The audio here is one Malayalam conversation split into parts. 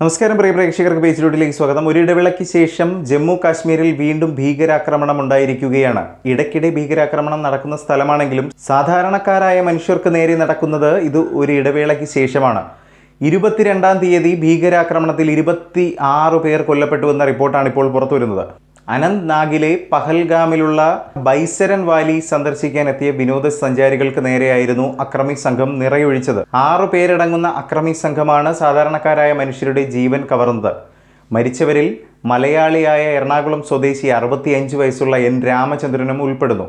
നമസ്കാരം പ്രിയ പ്രേക്ഷകർക്ക് പേജിലൂട്ടിലേക്ക് സ്വാഗതം. ഒരു ഇടവേളയ്ക്ക് ശേഷം ജമ്മു കാശ്മീരിൽ വീണ്ടും ഭീകരാക്രമണം ഉണ്ടായിരിക്കുകയാണ്. ഇടയ്ക്കിടെ ഭീകരാക്രമണം നടക്കുന്ന സ്ഥലമാണെങ്കിലും സാധാരണക്കാരായ മനുഷ്യർക്ക് നേരെ നടക്കുന്നത് ഇത് ഒരു ഇടവേളയ്ക്ക് ശേഷമാണ്. 22-ാം തീയതി ഭീകരാക്രമണത്തിൽ 26 പേർ കൊല്ലപ്പെട്ടുവെന്ന റിപ്പോർട്ടാണ് ഇപ്പോൾ പുറത്തുവരുന്നത്. അനന്ത്നാഗിലെ പഹൽഗാമിലുള്ള ബൈസരൻ വാലി സന്ദർശിക്കാൻ എത്തിയ വിനോദസഞ്ചാരികൾക്ക് നേരെയായിരുന്നു അക്രമി സംഘം നിറയൊഴിച്ചത്. 6 പേരടങ്ങുന്ന അക്രമി സംഘമാണ് സാധാരണക്കാരായ മനുഷ്യരുടെ ജീവൻ കവർന്നത്. മരിച്ചവരിൽ മലയാളിയായ എറണാകുളം സ്വദേശി 65 വയസ്സുള്ള എൻ രാമചന്ദ്രനും ഉൾപ്പെടുന്നു.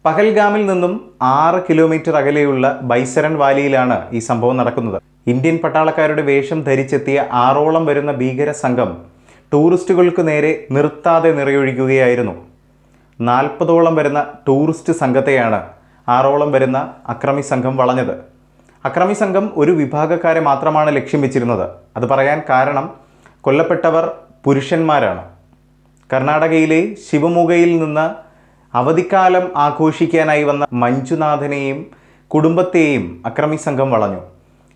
പഹൽഗാമിൽ നിന്നും 6 കിലോമീറ്റർ അകലെയുള്ള ബൈസരൻ വാലിയിലാണ് ഈ സംഭവം നടക്കുന്നത്. ഇന്ത്യൻ പട്ടാളക്കാരുടെ വേഷം ധരിച്ചെത്തിയ 6ഓളം വരുന്ന ഭീകര സംഘം ടൂറിസ്റ്റുകൾക്ക് നേരെ നിർത്താതെ നിറയൊഴിക്കുകയായിരുന്നു. 40ഓളം വരുന്ന ടൂറിസ്റ്റ് സംഘത്തെയാണ് 6ഓളം വരുന്ന അക്രമി സംഘം വളഞ്ഞത്. അക്രമി സംഘം ഒരു വിഭാഗക്കാരെ മാത്രമാണ് ലക്ഷ്യം വെച്ചിരുന്നത്. അത് പറയാൻ കാരണം കൊല്ലപ്പെട്ടവർ പുരുഷന്മാരാണ്. കർണാടകയിലെ ശിവമൊഗയിൽ നിന്ന് അവധിക്കാലം ആഘോഷിക്കാനായി വന്ന മഞ്ജുനാഥനെയും കുടുംബത്തെയും അക്രമി സംഘം വളഞ്ഞു.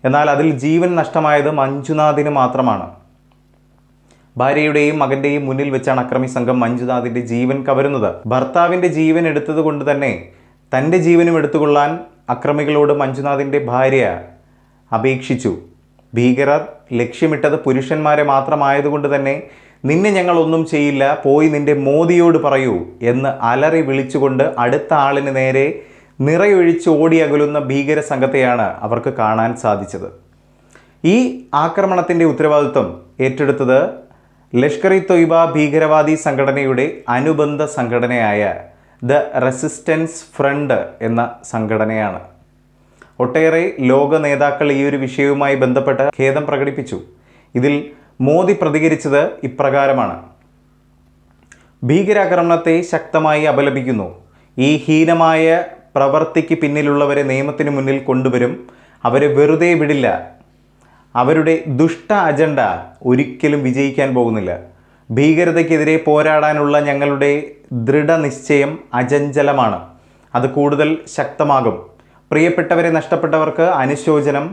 എന്നാൽ അതിൽ ജീവൻ നഷ്ടമായത് മഞ്ജുനാഥിന് മാത്രമാണ്. ഭാര്യയുടെയും മകൻ്റെയും മുന്നിൽ വെച്ചാണ് അക്രമി സംഘം മഞ്ജുനാഥിൻ്റെ ജീവൻ കവരുന്നത്. ഭർത്താവിൻ്റെ ജീവൻ എടുത്തത് കൊണ്ട് തന്നെ തൻ്റെ ജീവനും എടുത്തുകൊള്ളാൻ അക്രമികളോട് മഞ്ജുനാഥിൻ്റെ ഭാര്യ അപേക്ഷിച്ചു. ഭീകരർ ലക്ഷ്യമിട്ടത് പുരുഷന്മാരെ മാത്രമായതുകൊണ്ട് തന്നെ നിന്നെ ഞങ്ങളൊന്നും ചെയ്യില്ല, പോയി നിൻ്റെ മോദിയോട് പറയൂ എന്ന് അലറി വിളിച്ചുകൊണ്ട് അടുത്ത ആളിന് നേരെ നിറയൊഴിച്ച് ഓടിയകലുന്ന ഭീകര സംഘത്തെയാണ് അവർക്ക് കാണാൻ സാധിച്ചത്. ഈ ആക്രമണത്തിൻ്റെ ഉത്തരവാദിത്വം ഏറ്റെടുത്തത് ലഷ്കർ ഇ തൊയ്ബ ഭീകരവാദി സംഘടനയുടെ അനുബന്ധ സംഘടനയായ ദ റെസിസ്റ്റൻസ് ഫ്രണ്ട് എന്ന സംഘടനയാണ്. ഒട്ടേറെ ലോക നേതാക്കൾ ഈ ഒരു വിഷയവുമായി ബന്ധപ്പെട്ട് ഖേദം പ്രകടിപ്പിച്ചു. ഇതിൽ മോദി പ്രതികരിച്ചത് ഇപ്രകാരമാണ്: ഭീകരാക്രമണത്തെ ശക്തമായി അപലപിക്കുന്നു. ഈ ഹീനമായ പ്രവൃത്തിക്ക് പിന്നിലുള്ളവരെ നിയമത്തിന് മുന്നിൽ കൊണ്ടുവരും. അവരെ വെറുതെ വിടില്ല. അവരുടെ ദുഷ്ട അജണ്ട ഒരിക്കലും വിജയിക്കാൻ പോകുന്നില്ല. ഭീകരതയ്ക്കെതിരെ പോരാടാനുള്ള ഞങ്ങളുടെ ദൃഢനിശ്ചയം അചഞ്ചലമാണ്. അത് കൂടുതൽ ശക്തമാകും. പ്രിയപ്പെട്ടവരെ നഷ്ടപ്പെട്ടവർക്ക് അനുശോചനം,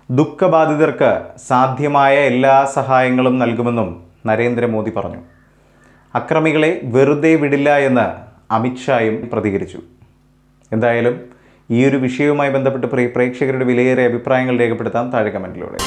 ദുഃഖബാധിതർക്ക് സാധ്യമായ എല്ലാ സഹായങ്ങളും നൽകുമെന്നും നരേന്ദ്രമോദി പറഞ്ഞു. അക്രമികളെ വെറുതെ വിടില്ല എന്ന് അമിത്ഷായും പ്രതികരിച്ചു. എന്തായാലും ഈ ഒരു വിഷയവുമായി ബന്ധപ്പെട്ട് പ്രേക്ഷകരുടെ വിലയേറിയ അഭിപ്രായങ്ങൾ രേഖപ്പെടുത്താം താഴെ കമൻറ്റിലൂടെ.